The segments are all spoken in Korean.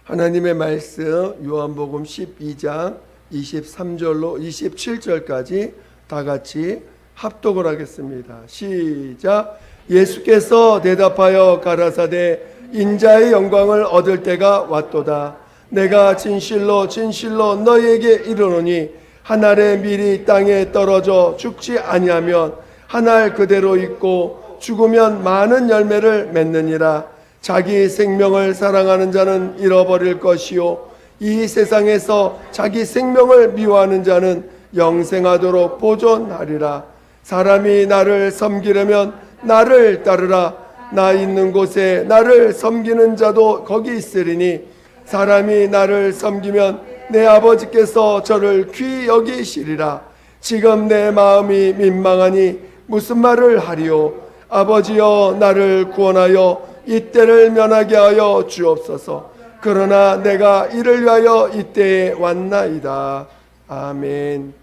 하나님의 말씀 요한복음 12장 23절로 27절까지 다 같이 합독을 하겠습니다. 시작. 예수께서 대답하여 가라사대 인자의 영광을 얻을 때가 왔도다. 내가 진실로 진실로 너희에게 이르노니 한 알의 밀이 땅에 떨어져 죽지 아니하면 한 알 그대로 있고 죽으면 많은 열매를 맺느니라. 자기 생명을 사랑하는 자는 잃어버릴 것이요 이 세상에서 자기 생명을 미워하는 자는 영생하도록 보존하리라. 사람이 나를 섬기려면 나를 따르라. 나 있는 곳에 나를 섬기는 자도 거기 있으리니 사람이 나를 섬기면 내 아버지께서 저를 귀히 여기시리라. 지금 내 마음이 민망하니 무슨 말을 하리요. 아버지여 나를 구원하여 이때를 면하게 하여 주옵소서. 그러나 내가 이를 위하여 이때에 왔나이다. 아멘.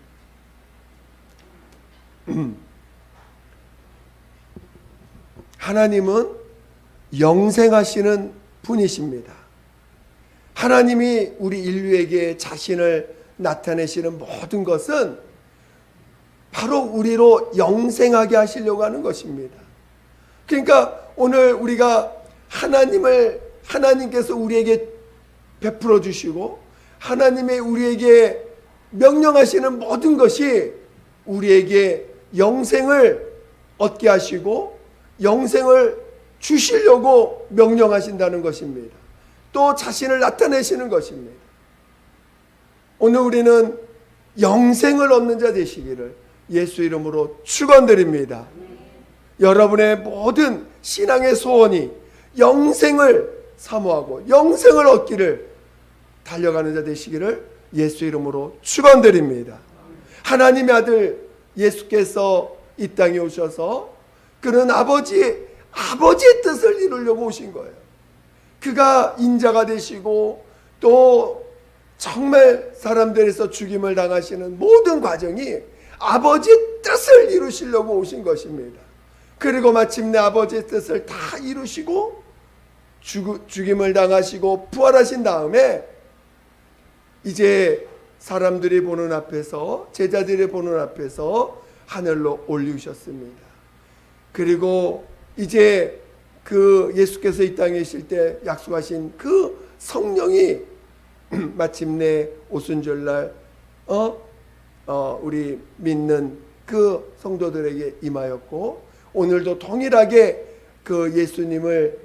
하나님은 영생하시는 분이십니다. 하나님이 우리 인류에게 자신을 나타내시는 모든 것은 바로 우리로 영생하게 하시려고 하는 것입니다. 그러니까 오늘 우리가 하나님께서 우리에게 베풀어 주시고 하나님의 우리에게 명령하시는 모든 것이 우리에게 영생을 얻게 하시고 영생을 주시려고 명령하신다는 것입니다. 또 자신을 나타내시는 것입니다. 오늘 우리는 영생을 얻는 자 되시기를 예수 이름으로 축원드립니다. 여러분의 모든 신앙의 소원이 영생을 사모하고 영생을 얻기를 달려가는 자 되시기를 예수 이름으로 축원드립니다. 하나님의 아들 예수께서 이 땅에 오셔서 그는 아버지의 뜻을 이루려고 오신 거예요. 그가 인자가 되시고 또 정말 사람들에서 죽임을 당하시는 모든 과정이 아버지의 뜻을 이루시려고 오신 것입니다. 그리고 마침내 아버지의 뜻을 다 이루시고 죽임을 당하시고 부활하신 다음에 이제 사람들이 보는 앞에서 제자들이 보는 앞에서 하늘로 올리셨습니다. 그리고 이제 그 예수께서 이 땅에 계실 때 약속하신 그 성령이 마침내 오순절날 우리 믿는 그 성도들에게 임하였고 오늘도 동일하게 그 예수님을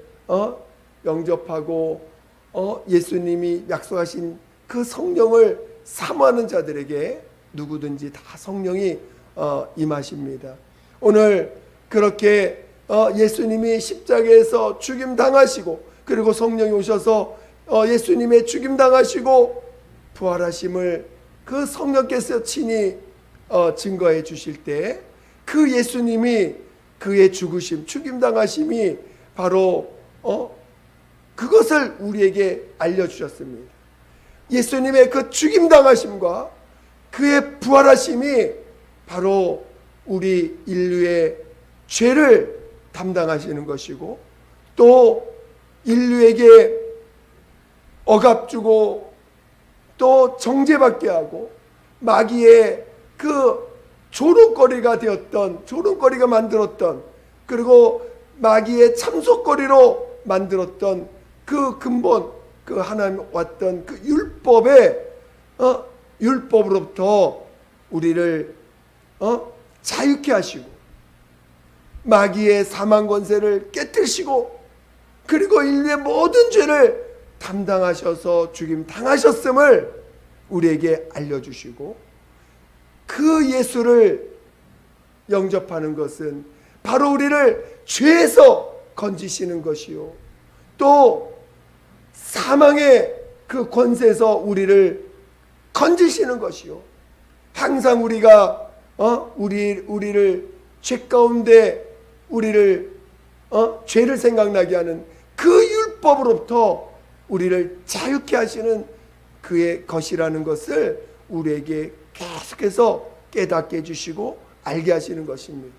영접하고 예수님이 약속하신 그 성령을 사모하는 자들에게 누구든지 다 성령이 임하십니다. 오늘 그렇게 예수님이 십자가에서 죽임 당하시고 그리고 성령이 오셔서 예수님의 죽임 당하시고 부활하심을 그 성령께서 친히 증거해 주실 때 그 예수님이 그의 죽으심, 죽임 당하심이 바로 그것을 우리에게 알려주셨습니다. 예수님의 그 죽임 당하심과 그의 부활하심이 바로 우리 인류의 죄를 담당하시는 것이고 또 인류에게 억압 주고 또 정죄받게 하고 마귀의 그 조롱거리가 만들었던 그리고 마귀의 참속거리로 만들었던 그 근본 그 하나님 왔던 그 율법으로부터 우리를 자유케 하시고 마귀의 사망 권세를 깨뜨리시고 그리고 인류의 모든 죄를 담당하셔서 죽임 당하셨음을 우리에게 알려주시고 그 예수를 영접하는 것은 바로 우리를 죄에서 건지시는 것이요 또 사망의 그 권세에서 우리를 건지시는 것이요 항상 우리가 우리를 죄 가운데 우리를 죄를 생각나게 하는 그 율법으로부터 우리를 자유케 하시는 그의 것이라는 것을 우리에게 계속해서 깨닫게 해주시고 알게 하시는 것입니다.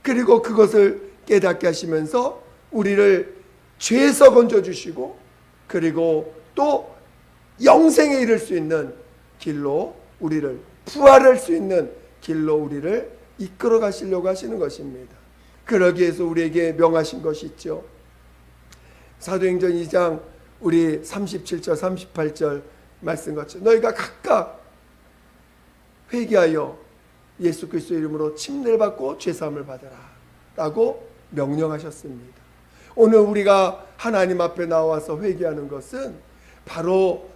그리고 그것을 깨닫게 하시면서 우리를 죄에서 건져주시고 그리고 또 영생에 이를 수 있는 길로 우리를, 부활할 수 있는 길로 우리를 이끌어 가시려고 하시는 것입니다. 그러기 위해서 우리에게 명하신 것이 있죠. 사도행전 2장 우리 37절 38절 말씀 같이 너희가 각각 회개하여 예수 그리스도 이름으로 침례를 받고 죄사함을 받으라 라고 명령하셨습니다. 오늘 우리가 하나님 앞에 나와서 회개하는 것은 바로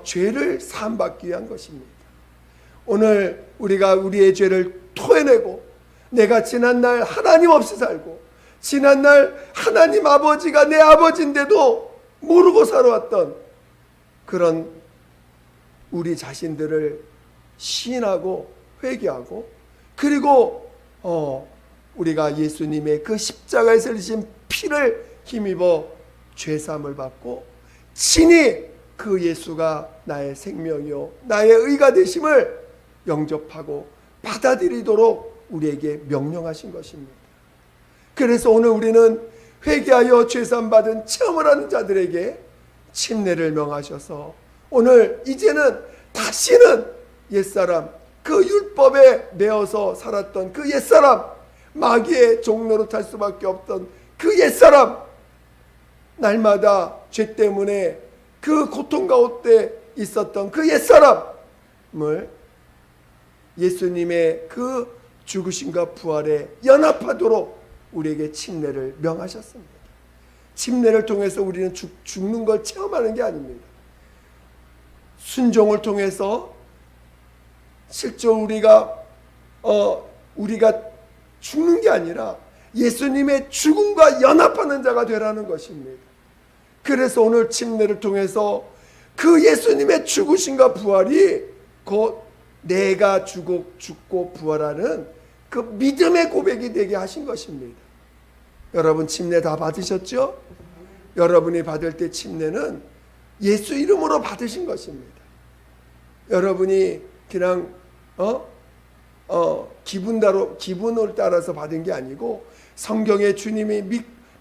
죄를 사함받기 위한 것입니다. 오늘 우리가 우리의 죄를 토해내고 내가 지난날 하나님 없이 살고 지난날 하나님 아버지가 내 아버지인데도 모르고 살아왔던 그런 우리 자신들을 시인하고 회개하고 그리고 우리가 예수님의 그 십자가에서 흘리신 피를 힘입어 죄사함을 받고 친히 그 예수가 나의 생명이요 나의 의가 되심을 영접하고 받아들이도록 우리에게 명령하신 것입니다. 그래서 오늘 우리는 회개하여 죄사함 받은 체험을 하는 자들에게 침례를 명하셔서 오늘 이제는 다시는 옛사람, 그 율법에 매어서 살았던 그 옛사람, 마귀의 종로로 탈 수밖에 없던 그 옛사람, 날마다 죄 때문에 그 고통 가운데 있었던 그 옛사람을 예수님의 그 죽으심과 부활에 연합하도록 우리에게 침례를 명하셨습니다. 침례를 통해서 우리는 죽는 걸 체험하는 게 아닙니다. 순종을 통해서 실제 우리가 죽는 게 아니라 예수님의 죽음과 연합하는 자가 되라는 것입니다. 그래서 오늘 침례를 통해서 그 예수님의 죽으심과 부활이 곧 내가 죽고 부활하는 그 믿음의 고백이 되게 하신 것입니다. 여러분 침례 다 받으셨죠? 여러분이 받을 때 침례는 예수 이름으로 받으신 것입니다. 여러분이 그냥 기분을 따라서 받은 게 아니고 성경에 주님이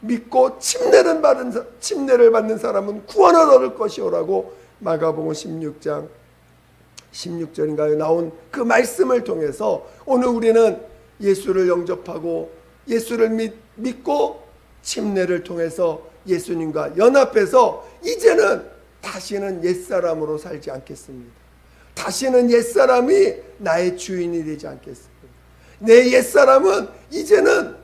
믿고 침례를 받는 사람은 구원을 얻을 것이오라고 마가복음 16장 16절인가요? 나온 그 말씀을 통해서 오늘 우리는 예수를 영접하고 예수를 믿고 침례를 통해서 예수님과 연합해서 이제는 다시는 옛사람으로 살지 않겠습니다. 다시는 옛사람이 나의 주인이 되지 않겠습니다. 내 옛사람은 이제는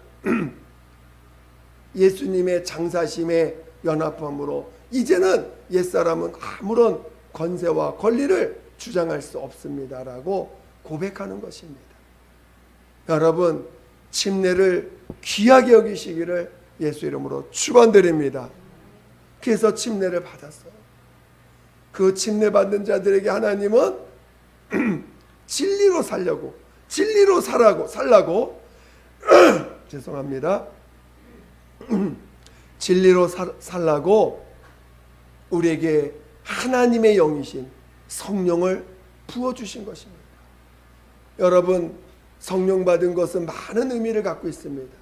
예수님의 장사심에 연합함으로 이제는 옛사람은 아무런 권세와 권리를 주장할 수 없습니다라고 고백하는 것입니다. 여러분 침례를 귀하게 여기시기를 예수 이름으로 축원드립니다. 그래서 침례를 받았어요. 그 침례 받는 자들에게 하나님은 진리로 살라고 죄송합니다. 진리로 살라고 우리에게 하나님의 영이신 성령을 부어주신 것입니다. 여러분 성령 받은 것은 많은 의미를 갖고 있습니다.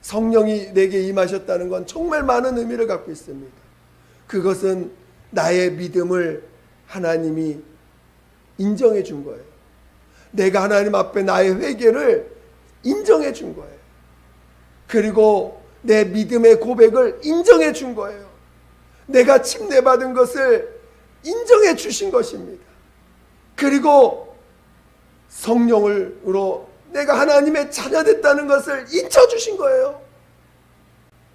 성령이 내게 임하셨다는 건 정말 많은 의미를 갖고 있습니다. 그것은 나의 믿음을 하나님이 인정해 준 거예요. 내가 하나님 앞에 나의 회개를 인정해 준 거예요. 그리고 내 믿음의 고백을 인정해 준 거예요. 내가 침례받은 것을 인정해 주신 것입니다. 그리고 성령으로 내가 하나님의 자녀 됐다는 것을 인쳐주신 거예요.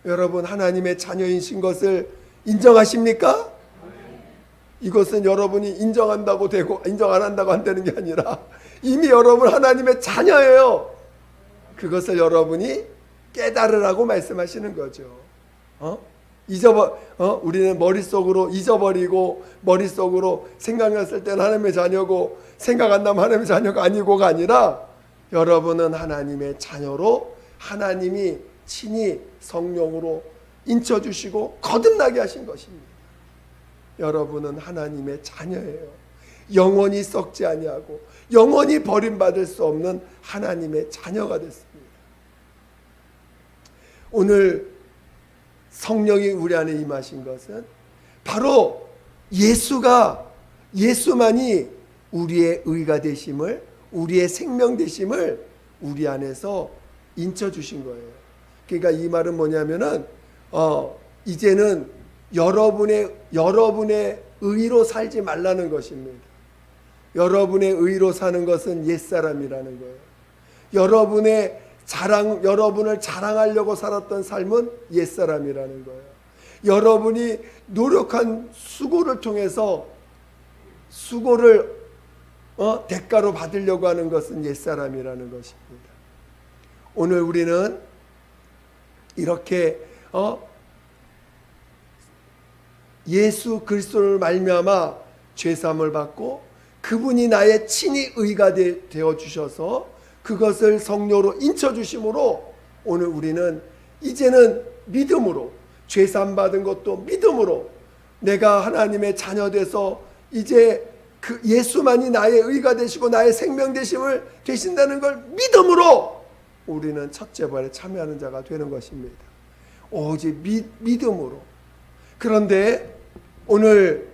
여러분 하나님의 자녀이신 것을 인정하십니까? 이것은 여러분이 인정한다고 되고 인정 안 한다고 한다는 게 아니라 이미 여러분 하나님의 자녀예요. 그것을 여러분이 깨달으라고 말씀하시는 거죠. 우리는 머릿속으로 잊어버리고 머릿속으로 생각났을 때는 하나님의 자녀고 생각 안 나면 하나님의 자녀가 아니고가 아니라 여러분은 하나님의 자녀로 하나님이 친히 성령으로 인쳐주시고 거듭나게 하신 것입니다. 여러분은 하나님의 자녀예요. 영원히 썩지 아니하고 영원히 버림받을 수 없는 하나님의 자녀가 됐습니다. 오늘 성령이 우리 안에 임하신 것은 바로 예수만이 우리의 의가 되심을, 우리의 생명 되심을 우리 안에서 인쳐 주신 거예요. 그러니까 이 말은 뭐냐면은 이제는 여러분의 의로 살지 말라는 것입니다. 여러분의 의로 사는 것은 옛사람이라는 거예요. 여러분을 자랑하려고 살았던 삶은 옛사람이라는 거예요. 여러분이 노력한 수고를 통해서 대가로 받으려고 하는 것은 옛사람이라는 것입니다. 오늘 우리는 이렇게 예수 그리스도를 말미암아 죄사함을 받고 그분이 나의 친히 의가 되어 주셔서 그것을 성령으로 인쳐 주심으로 오늘 우리는 이제는 믿음으로, 죄사함 받은 것도 믿음으로, 내가 하나님의 자녀 돼서 이제 그 예수만이 나의 의가 되시고 나의 생명 되신다는 걸 믿음으로 우리는 첫째 부활에 참여하는 자가 되는 것입니다. 오직 믿음으로. 그런데 오늘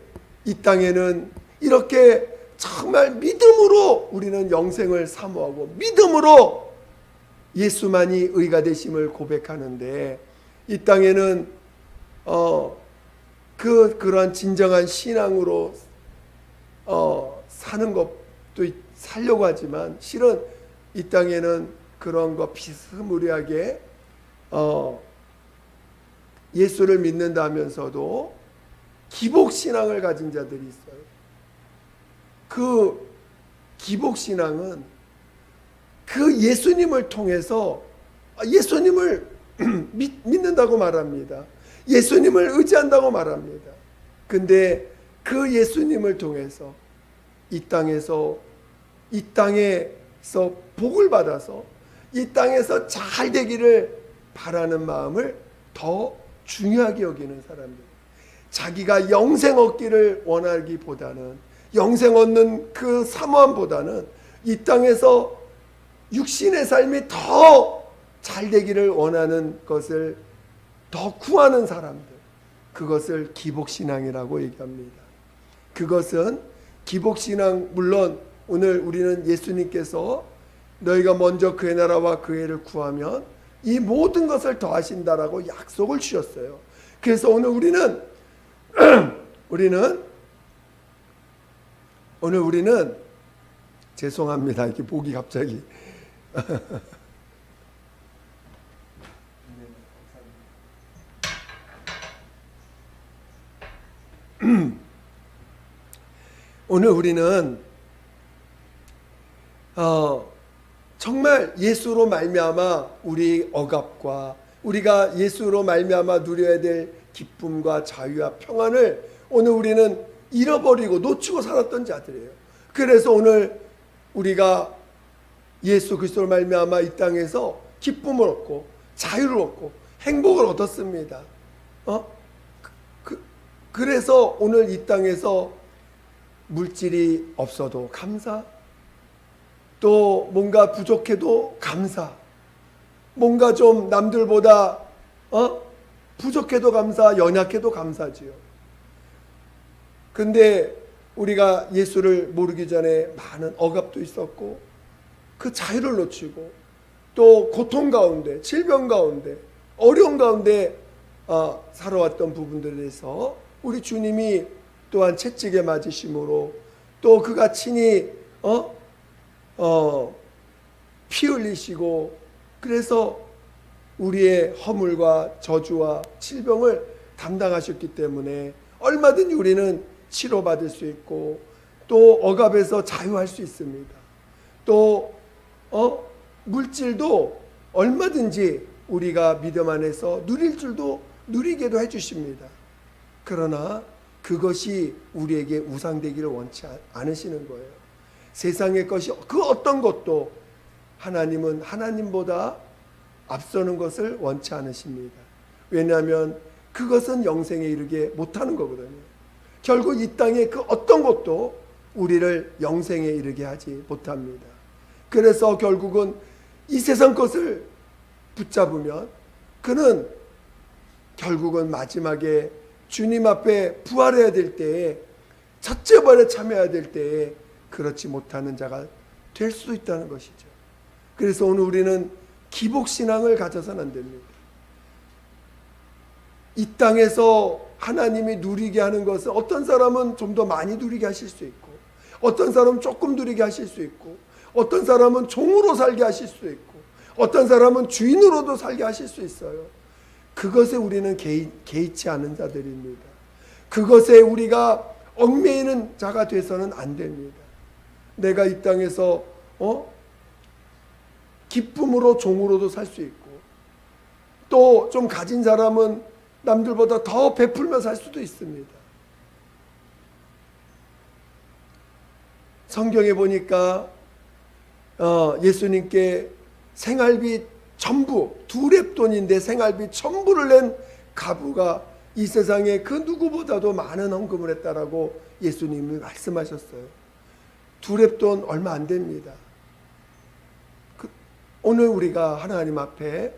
이 땅에는 이렇게 정말 믿음으로 우리는 영생을 사모하고 믿음으로 예수만이 의가 되심을 고백하는데, 이 땅에는 그러한 진정한 신앙으로 사는 것도 살려고 하지만 실은 이 땅에는 그런 거 비스무리하게 예수를 믿는다면서도 기복신앙을 가진 자들이 있어요. 그 기복신앙은 그 예수님을 통해서 예수님을 믿는다고 말합니다. 예수님을 의지한다고 말합니다. 근데 그 예수님을 통해서 이 땅에서 복을 받아서 이 땅에서 잘 되기를 바라는 마음을 더 중요하게 여기는 사람들, 자기가 영생 얻기를 원하기보다는, 영생 얻는 그 사모함보다는 이 땅에서 육신의 삶이 더 잘 되기를 원하는 것을 더 구하는 사람들, 그것을 기복신앙이라고 얘기합니다. 그것은 기복신앙, 물론 오늘 우리는 예수님께서 너희가 먼저 그의 나라와 그의 의를 구하면 이 모든 것을 더하신다라고 약속을 주셨어요. 그래서 오늘 우리는 죄송합니다. 이렇게 보기 갑자기 오늘 우리는 정말 예수로 말미암아 우리 억압과 우리가 예수로 말미암아 누려야 될 기쁨과 자유와 평안을 오늘 우리는 잃어버리고 놓치고 살았던 자들이에요. 그래서 오늘 우리가 예수 그리스도로 말미암아 이 땅에서 기쁨을 얻고 자유를 얻고 행복을 얻었습니다. 그래서 오늘 이 땅에서 물질이 없어도 감사, 또 뭔가 부족해도 감사, 뭔가 좀 남들보다 부족해도 감사, 연약해도 감사지요. 근데 우리가 예수를 모르기 전에 많은 억압도 있었고 그 자유를 놓치고 또 고통 가운데, 질병 가운데, 어려움 가운데 살아왔던 부분들에 대해서 우리 주님이 또한 채찍에 맞으심으로 또 그가 친히 피 흘리시고 그래서 우리의 허물과 저주와 질병을 담당하셨기 때문에 얼마든지 우리는 치료받을 수 있고 또 억압에서 자유할 수 있습니다. 또 물질도 얼마든지 우리가 믿음 안에서 누릴 줄도 누리게도 해주십니다. 그러나 그것이 우리에게 우상되기를 원치 않으시는 거예요. 세상의 것이 그 어떤 것도 하나님은 하나님보다 앞서는 것을 원치 않으십니다. 왜냐하면 그것은 영생에 이르게 못하는 거거든요. 결국 이 땅의 그 어떤 것도 우리를 영생에 이르게 하지 못합니다. 그래서 결국은 이 세상 것을 붙잡으면 그는 결국은 마지막에 주님 앞에 부활해야 될 때에 첫째 부활에 참여해야 될 때에 그렇지 못하는 자가 될 수도 있다는 것이죠. 그래서 오늘 우리는 기복신앙을 가져서는 안 됩니다. 이 땅에서 하나님이 누리게 하는 것은 어떤 사람은 좀 더 많이 누리게 하실 수 있고, 어떤 사람은 조금 누리게 하실 수 있고, 어떤 사람은 종으로 살게 하실 수 있고, 어떤 사람은 주인으로도 살게 하실 수 있어요. 그것에 우리는 개의치 않은 자들입니다. 그것에 우리가 얽매이는 자가 돼서는 안 됩니다. 내가 이 땅에서 기쁨으로 종으로도 살 수 있고, 또 좀 가진 사람은 남들보다 더 베풀며 살 수도 있습니다. 성경에 보니까 예수님께 생활비 전부, 2렙돈인데 생활비 전부를 낸 가부가 이 세상에 그 누구보다도 많은 헌금을 했다라고 예수님이 말씀하셨어요. 2렙돈 얼마 안 됩니다. 오늘 우리가 하나님 앞에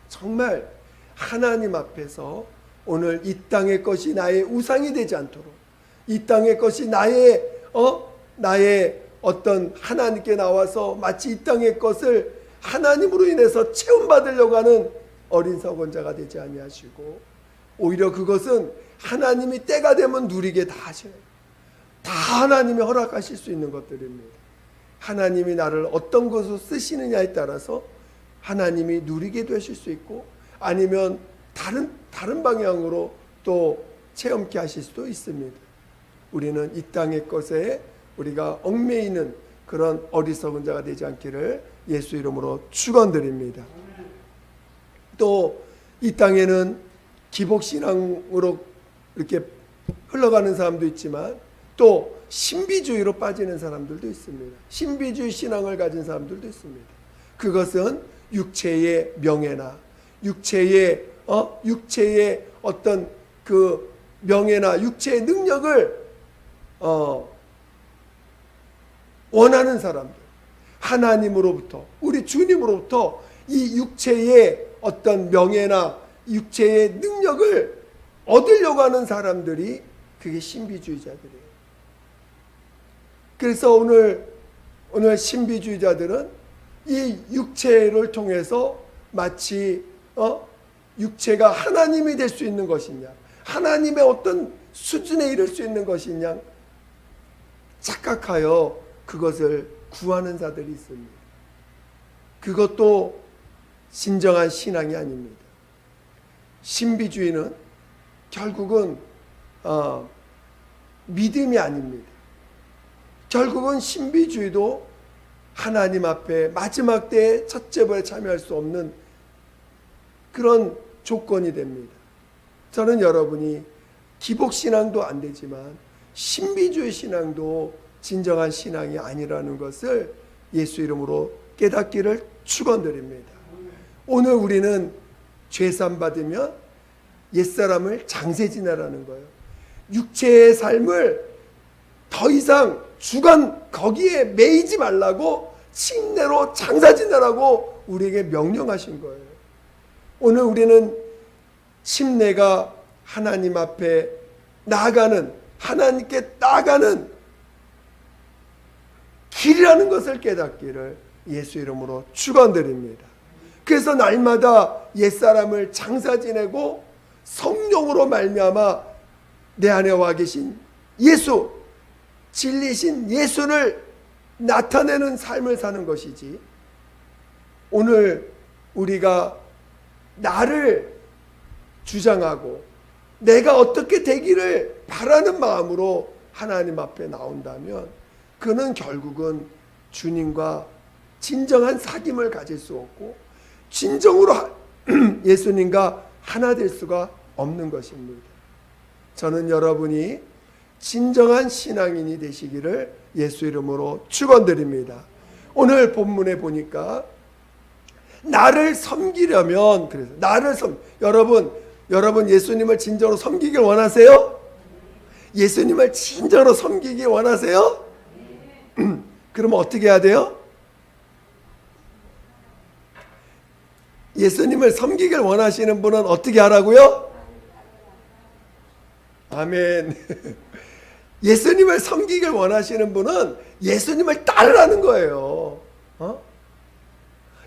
정말 하나님 앞에서 오늘 이 땅의 것이 나의 우상이 되지 않도록, 이 땅의 것이 나의 어떤 하나님께 나와서 마치 이 땅의 것을 하나님으로 인해서 체험받으려고 하는 어린 서건자가 되지 아니하시고, 오히려 그것은 하나님이 때가 되면 누리게 다 하셔요. 다 하나님이 허락하실 수 있는 것들입니다. 하나님이 나를 어떤 것으로 쓰시느냐에 따라서 하나님이 누리게 되실 수 있고, 아니면 다른 방향으로 또 체험케 하실 수도 있습니다. 우리는 이 땅의 것에 우리가 얽매이는 그런 어리석은 자가 되지 않기를 예수 이름으로 축원드립니다. 또 이 땅에는 기복신앙으로 이렇게 흘러가는 사람도 있지만, 또 신비주의로 빠지는 사람들도 있습니다. 신비주의 신앙을 가진 사람들도 있습니다. 그것은 육체의 명예나 육체의 어떤 그 명예나 육체의 능력을 원하는 사람들, 하나님으로부터, 우리 주님으로부터 이 육체의 어떤 명예나 육체의 능력을 얻으려고 하는 사람들이 그게 신비주의자들이에요. 그래서 오늘 신비주의자들은 이 육체를 통해서 마치 육체가 하나님이 될 수 있는 것이냐, 하나님의 어떤 수준에 이를 수 있는 것이냐 착각하여 그것을 구하는 자들이 있습니다. 그것도 진정한 신앙이 아닙니다. 신비주의는 결국은 믿음이 아닙니다. 결국은 신비주의도 하나님 앞에 마지막 때에 첫째 부활에 참여할 수 없는 그런 조건이 됩니다. 저는 여러분이 기복신앙도 안 되지만 신비주의 신앙도 진정한 신앙이 아니라는 것을 예수 이름으로 깨닫기를 축원드립니다. 오늘 우리는 죄산 받으면 옛사람을 장세 지내라는 거예요. 육체의 삶을 더 이상 주관 거기에 매이지 말라고, 침례로 장사 지내라고 우리에게 명령하신 거예요. 오늘 우리는 침례가 하나님 앞에 나아가는, 하나님께 나아가는 길이라는 것을 깨닫기를 예수 이름으로 축원드립니다. 그래서 날마다 옛사람을 장사 지내고 성령으로 말미암아 내 안에 와 계신 예수, 진리신 예수를 나타내는 삶을 사는 것이지, 오늘 우리가 나를 주장하고 내가 어떻게 되기를 바라는 마음으로 하나님 앞에 나온다면 그는 결국은 주님과 진정한 사귐을 가질 수 없고 진정으로 예수님과 하나 될 수가 없는 것입니다. 저는 여러분이 진정한 신앙인이 되시기를 예수 이름으로 축원드립니다. 오늘 본문에 보니까 나를 섬기려면, 그래서 여러분 예수님을 진정으로 섬기길 원하세요? 예수님을 진정으로 섬기길 원하세요? 그러면 어떻게 해야 돼요? 예수님을 섬기길 원하시는 분은 어떻게 하라고요? 아멘. 예수님을 섬기길 원하시는 분은 예수님을 따르라는 거예요.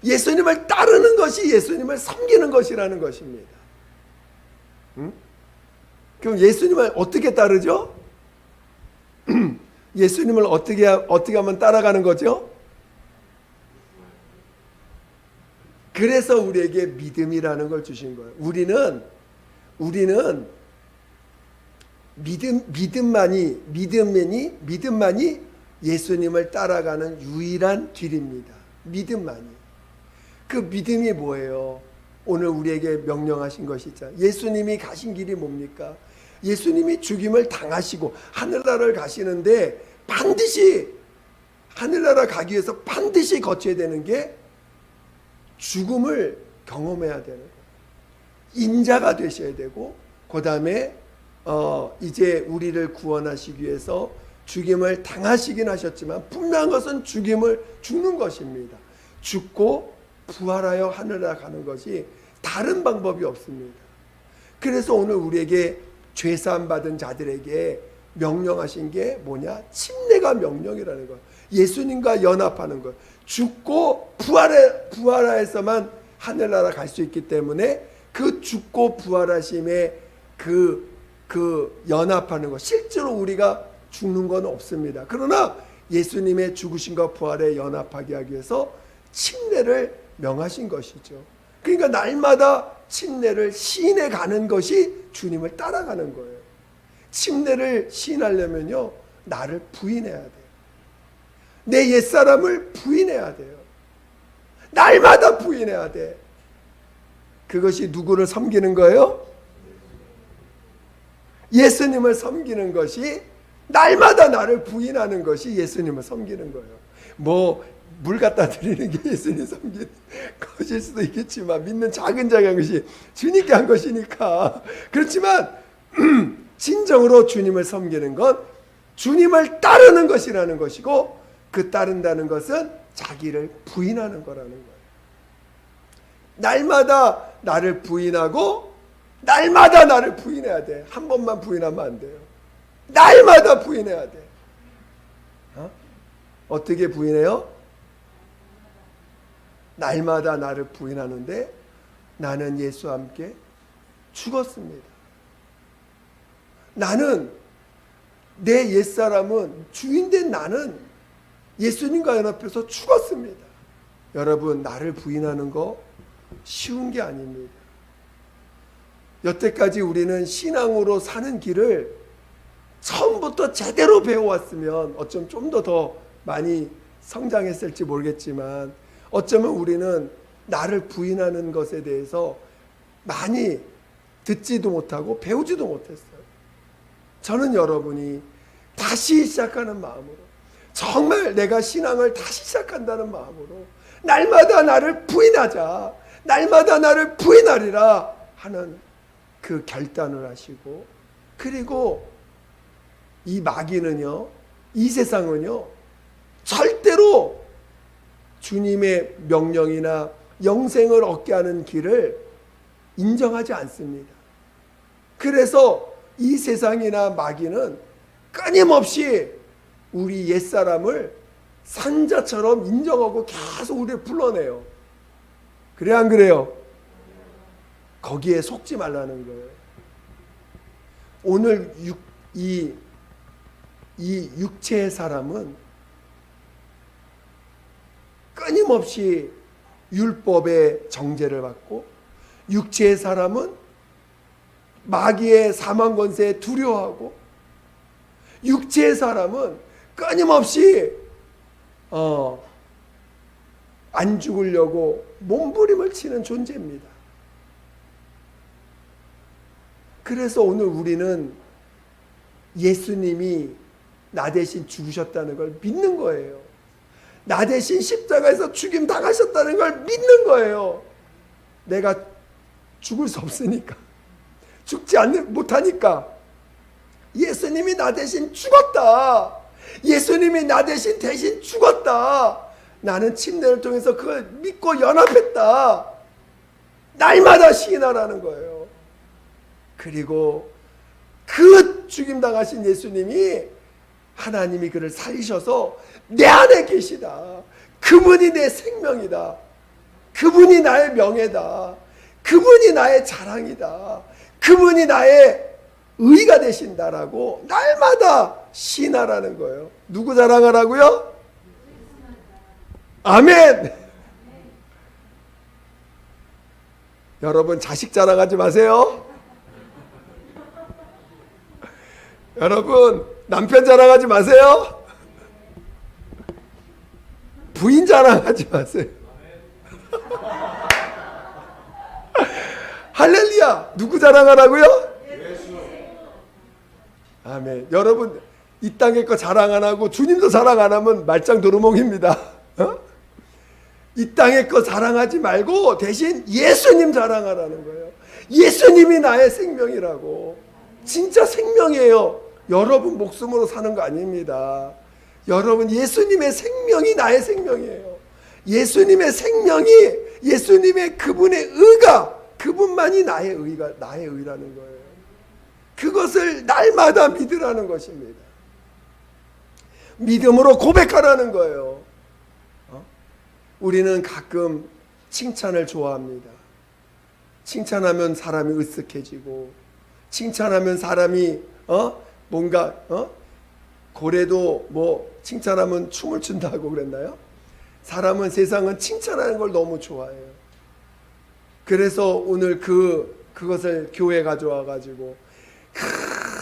예수님을 따르는 것이 예수님을 섬기는 것이라는 것입니다. 그럼 예수님을 어떻게 따르죠? 예수님을 어떻게 하면 따라가는 거죠? 그래서 우리에게 믿음이라는 걸 주신 거예요. 우리는 믿음만이 예수님을 따라가는 유일한 길입니다. 믿음만이. 그 믿음이 뭐예요? 오늘 우리에게 명령하신 것이 있잖아요. 예수님이 가신 길이 뭡니까? 예수님이 죽임을 당하시고 하늘나라를 가시는데 반드시 하늘나라 가기 위해서 반드시 거쳐야 되는 게 죽음을 경험해야 되는 거예요. 인자가 되셔야 되고 그 다음에 이제 우리를 구원하시기 위해서 죽임을 당하시긴 하셨지만 분명한 것은 죽는 것입니다. 죽고 부활하여 하늘나라 가는 것이 다른 방법이 없습니다. 그래서 오늘 우리에게 죄사함 받은 자들에게 명령하신 게 뭐냐? 침례가 명령이라는 거예요. 예수님과 연합하는 거예요. 죽고 부활하여서만 하늘나라 갈 수 있기 때문에 그 죽고 부활하심에 그 연합하는 것, 실제로 우리가 죽는 건 없습니다. 그러나 예수님의 죽으심과 부활에 연합하게 하기 위해서 침례를 명하신 것이죠. 그러니까 날마다 침례를 시인해 가는 것이 주님을 따라가는 거예요. 침례를 시인하려면요, 나를 부인해야 돼요. 내 옛사람을 부인해야 돼요. 날마다 부인해야 돼. 그것이 누구를 섬기는 거예요? 예수님을 섬기는 것이, 날마다 나를 부인하는 것이 예수님을 섬기는 거예요. 물 갖다 드리는 게 예수님 섬기는 것일 수도 있겠지만, 믿는 작은 것이 주님께 한 것이니까. 그렇지만 진정으로 주님을 섬기는 건 주님을 따르는 것이라는 것이고, 그 따른다는 것은 자기를 부인하는 거라는 거예요. 날마다 나를 부인하고 날마다 나를 부인해야 돼. 한 번만 부인하면 안 돼요. 날마다 부인해야 돼. 어떻게 부인해요? 날마다 나를 부인하는데 나는 예수와 함께 죽었습니다. 나는, 내 옛사람은, 주인된 나는 예수님과 연합해서 죽었습니다. 여러분, 나를 부인하는 거 쉬운 게 아닙니다. 여태까지 우리는 신앙으로 사는 길을 처음부터 제대로 배워왔으면 어쩜 좀 더 많이 성장했을지 모르겠지만, 어쩌면 우리는 나를 부인하는 것에 대해서 많이 듣지도 못하고 배우지도 못했어요. 저는 여러분이 다시 시작하는 마음으로, 정말 내가 신앙을 다시 시작한다는 마음으로 날마다 나를 부인하자, 날마다 나를 부인하리라 하는 그 결단을 하시고, 그리고 이 마귀는요, 이 세상은요, 절대로 주님의 명령이나 영생을 얻게 하는 길을 인정하지 않습니다. 그래서 이 세상이나 마귀는 끊임없이 우리 옛사람을 산자처럼 인정하고 계속 우리를 불러내요. 그래, 안 그래요? 거기에 속지 말라는 거예요. 오늘 이 육체의 사람은 끊임없이 율법의 정죄를 받고, 육체의 사람은 마귀의 사망 권세에 두려워하고, 육체의 사람은 끊임없이 안 죽으려고 몸부림을 치는 존재입니다. 그래서 오늘 우리는 예수님이 나 대신 죽으셨다는 걸 믿는 거예요. 나 대신 십자가에서 죽임 당하셨다는 걸 믿는 거예요. 내가 죽을 수 없으니까, 죽지 못하니까, 예수님이 나 대신 죽었다, 예수님이 나 대신 죽었다, 나는 침례를 통해서 그걸 믿고 연합했다, 날마다 시인하라는 거예요. 그리고 그 죽임당하신 예수님이 하나님이 그를 살리셔서 내 안에 계시다. 그분이 내 생명이다. 그분이 나의 명예다. 그분이 나의 자랑이다. 그분이 나의 의가 되신다라고 날마다 신하라는 거예요. 누구 자랑하라고요? 아멘. 여러분 자식 자랑하지 마세요. 여러분 남편 자랑하지 마세요. 부인 자랑하지 마세요. 할렐루야. 누구 자랑하라고요? 아멘. 여러분 이 땅의 거 자랑 안 하고 주님도 자랑 안 하면 말짱 도루몽입니다. 이 땅의 거 자랑하지 말고 대신 예수님 자랑하라는 거예요. 예수님이 나의 생명이라고. 진짜 생명이에요. 여러분 목숨으로 사는 거 아닙니다. 여러분 예수님의 생명이 나의 생명이에요. 예수님의 생명이, 예수님의 그분의 의가, 그분만이 나의 의라는 거예요. 그것을 날마다 믿으라는 것입니다. 믿음으로 고백하라는 거예요. 우리는 가끔 칭찬을 좋아합니다. 칭찬하면 사람이 으쓱해지고, 칭찬하면 사람이 뭔가 고래도 뭐 칭찬하면 춤을 춘다고 그랬나요? 사람은, 세상은 칭찬하는 걸 너무 좋아해요. 그래서 오늘 그것을 교회에 가져와 가지고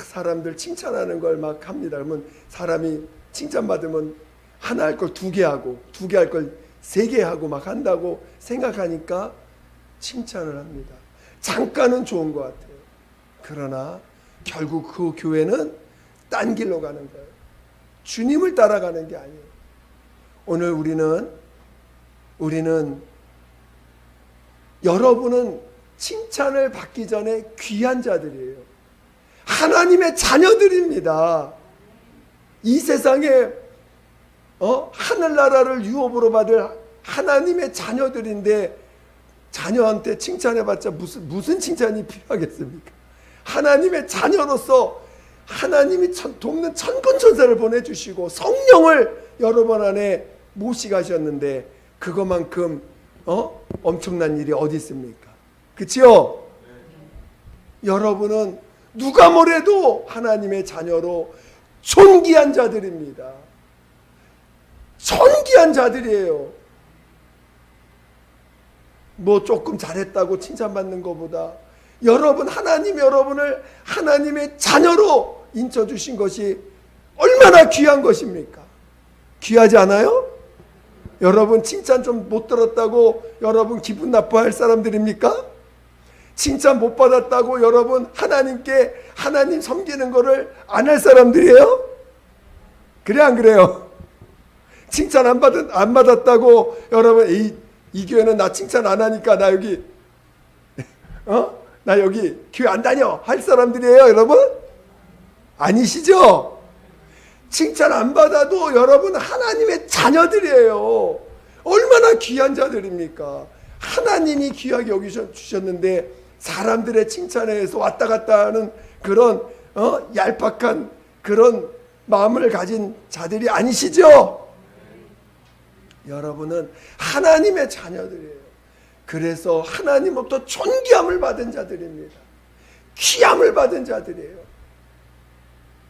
사람들 칭찬하는 걸 막 합니다. 그러면 사람이 칭찬받으면 하나 할 걸 두 개 하고, 두 개 할 걸 세 개 하고 막 한다고 생각하니까 칭찬을 합니다. 잠깐은 좋은 것 같아요. 그러나 결국 그 교회는 딴 길로 가는 거예요. 주님을 따라가는 게 아니에요. 오늘 우리는 여러분은 칭찬을 받기 전에 귀한 자들이에요. 하나님의 자녀들입니다. 이 세상에 하늘나라를 유업으로 받을 하나님의 자녀들인데, 자녀한테 칭찬해봤자 무슨 칭찬이 필요하겠습니까? 하나님의 자녀로서 하나님이 돕는 천군천사를 보내주시고 성령을 여러분 안에 모시가셨는데, 그것만큼 엄청난 일이 어디 있습니까? 그치요? 여러분은 누가 뭐래도 하나님의 자녀로 존귀한 자들입니다. 존귀한 자들이에요. 뭐 조금 잘했다고 칭찬받는 것보다 하나님이 여러분을 하나님의 자녀로 인쳐주신 것이 얼마나 귀한 것입니까? 귀하지 않아요? 여러분 칭찬 좀 못 들었다고 여러분 기분 나빠할 사람들입니까? 칭찬 못 받았다고 여러분 하나님 섬기는 거를 안 할 사람들이에요? 그래 안 그래요? 칭찬 안 받았다고 여러분 이 교회는 나 칭찬 안 하니까 나 여기 교회 안 다녀 할 사람들이에요, 여러분? 아니시죠? 칭찬 안 받아도 여러분 하나님의 자녀들이에요. 얼마나 귀한 자들입니까? 하나님이 귀하게 여기주셨는데 사람들의 칭찬에 의해서 왔다 갔다 하는 그런 얄팍한 그런 마음을 가진 자들이 아니시죠? 여러분은 하나님의 자녀들이에요. 그래서 하나님으로부터 존귀함을 받은 자들입니다. 귀함을 받은 자들이에요.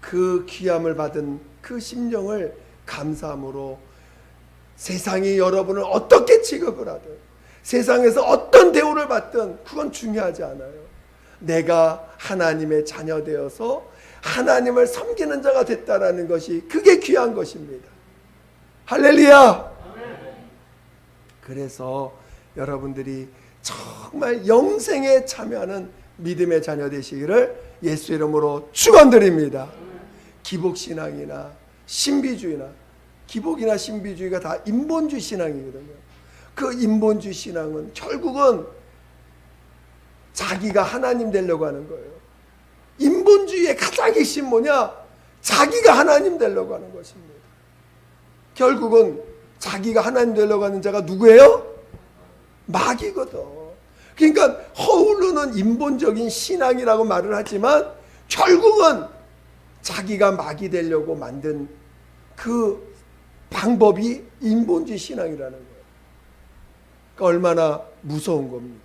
그 귀함을 받은 그 심령을 감사함으로 세상이 여러분을 어떻게 취급을 하든, 세상에서 어떤 대우를 받든 그건 중요하지 않아요. 내가 하나님의 자녀 되어서 하나님을 섬기는 자가 됐다라는 것이, 그게 귀한 것입니다. 할렐루야. 그래서 여러분들이 정말 영생에 참여하는 믿음의 자녀 되시기를 예수 이름으로 축원드립니다. 기복신앙이나 신비주의나, 기복이나 신비주의가 다 인본주의 신앙이거든요. 그 인본주의 신앙은 결국은 자기가 하나님 되려고 하는 거예요. 인본주의의 가장 핵심 뭐냐? 자기가 하나님 되려고 하는 것입니다. 결국은 자기가 하나님 되려고 하는 자가 누구예요? 마귀거든. 그러니까 허울로는 인본적인 신앙이라고 말을 하지만 결국은 자기가 막이 되려고 만든 그 방법이 인본주의 신앙이라는 거예요. 그러니까 얼마나 무서운 겁니까?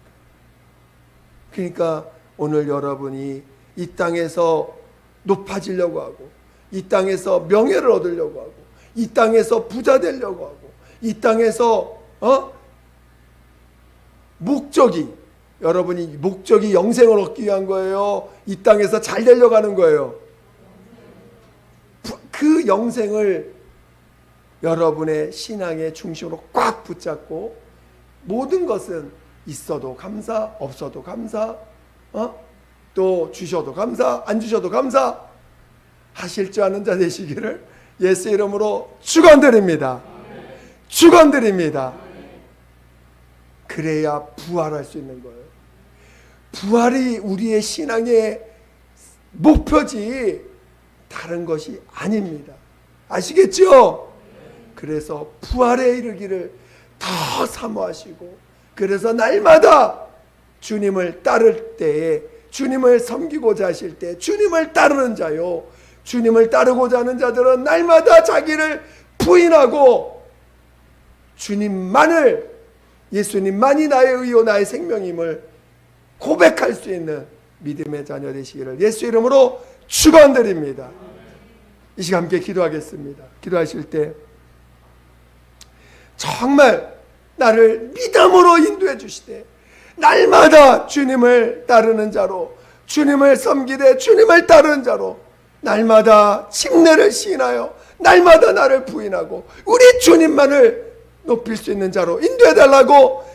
그러니까 오늘 여러분이 이 땅에서 높아지려고 하고, 이 땅에서 명예를 얻으려고 하고, 이 땅에서 부자 되려고 하고, 이 땅에서 여러분이 목적이 영생을 얻기 위한 거예요? 이 땅에서 잘 되려고 하는 거예요? 그 영생을 여러분의 신앙의 중심으로 꽉 붙잡고, 모든 것은 있어도 감사, 없어도 감사, 또 주셔도 감사, 안 주셔도 감사 하실 줄 아는 자 되시기를 예수 이름으로 축원드립니다. 축원드립니다. 그래야 부활할 수 있는 거예요. 부활이 우리의 신앙의 목표지 다른 것이 아닙니다. 아시겠죠? 그래서 부활에 이르기를 더 사모하시고, 그래서 날마다 주님을 따를 때에, 주님을 섬기고자 하실 때, 주님을 따르는 자요, 주님을 따르고자 하는 자들은 날마다 자기를 부인하고 주님만을, 예수님만이 나의 의요 나의 생명임을 고백할 수 있는 믿음의 자녀 되시기를 예수 이름으로 축원드립니다. 이 시간 함께 기도하겠습니다. 기도하실 때 정말 나를 믿음으로 인도해 주시되, 날마다 주님을 따르는 자로, 주님을 섬기되 주님을 따르는 자로, 날마다 침례를 시인하여 날마다 나를 부인하고 우리 주님만을 높일 수 있는 자로 인도해 달라고,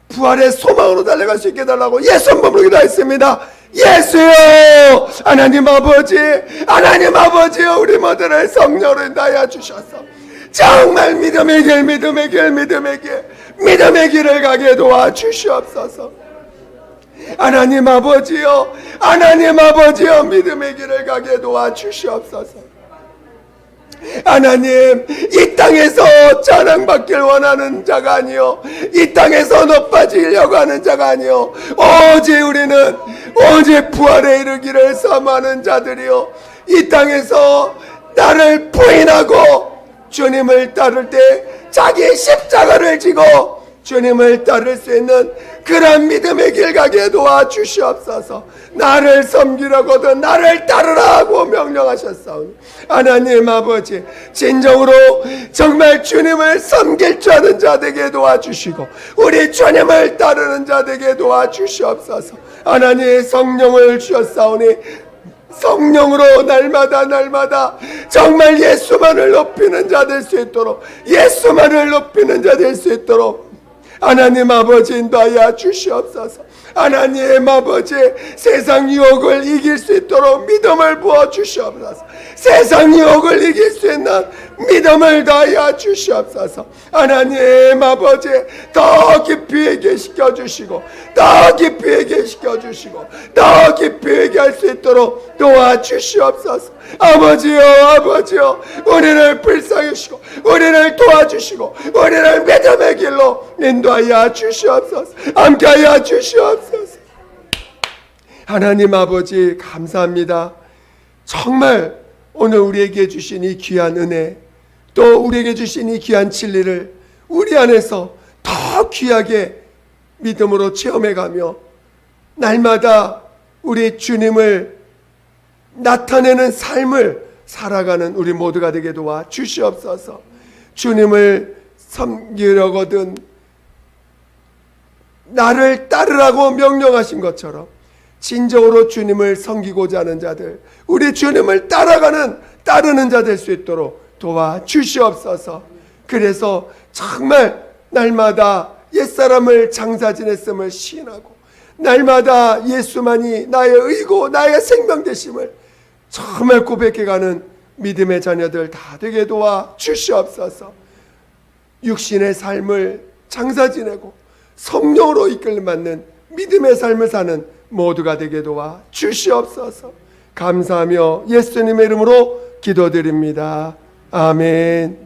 부활의 소망으로 달려갈 수 있게 해달라고 예수 한번 기도했습니다. 예수여, 하나님 아버지여, 우리 모두를 성령으로 인도하여 주셔서 정말 믿음의 길을 가게 도와주시옵소서. 하나님 아버지여, 믿음의 길을 가게 도와주시옵소서. 하나님, 이 땅에서 자랑받길 원하는 자가 아니요, 이 땅에서 높아지려고 하는 자가 아니요, 우리는 부활에 이르기를 사모하는 자들이요, 이 땅에서 나를 부인하고 주님을 따를 때 자기의 십자가를 지고 주님을 따를 수 있는 그런 믿음의 길 가게 도와주시옵소서. 나를 섬기라거든 나를 따르라고 명령하셨사오니, 하나님 아버지, 진정으로 정말 주님을 섬길 줄 아는 자 되게 도와주시고 우리 주님을 따르는 자 되게 도와주시옵소서. 하나님, 성령을 주셨사오니 성령으로 날마다 정말 예수만을 높이는 자 될 수 있도록, 예수만을 높이는 자 될 수 있도록 하나님 아버지 인도하여 주시옵소서. 하나님 아버지, 세상 유혹을 이길 수 있도록 믿음을 부어 주시옵소서. 세상 유혹을 이길 수 있는 믿음을 더하여 주시옵소서. 하나님 아버지, 더 깊이 회개시켜 주시고, 더 깊이 회개시켜 할 수 있도록 도와주시옵소서. 아버지요, 우리를 불쌍히시고 우리를 도와주시고 우리를 믿음의 길로 인도하여 주시옵소서. 함께하여 주시옵소서. 하나님 아버지, 감사합니다. 정말 오늘 우리에게 주신 이 귀한 은혜, 또 우리에게 주신 이 귀한 진리를 우리 안에서 더 귀하게 믿음으로 체험해가며 날마다 우리 주님을 나타내는 삶을 살아가는 우리 모두가 되게 도와 주시옵소서. 주님을 섬기려거든 나를 따르라고 명령하신 것처럼 진정으로 주님을 섬기고자 하는 자들, 우리 주님을 따르는 자 될 수 있도록 도와 주시옵소서. 그래서 정말 날마다 옛사람을 장사 지냈음을 시인하고 날마다 예수만이 나의 의고 나의 생명 되심을 정말 고백해가는 믿음의 자녀들 다 되게 도와 주시옵소서. 육신의 삶을 장사 지내고 성령으로 이끌림 받는 믿음의 삶을 사는 모두가 되게 도와 주시옵소서. 감사하며 예수님의 이름으로 기도드립니다. 아멘.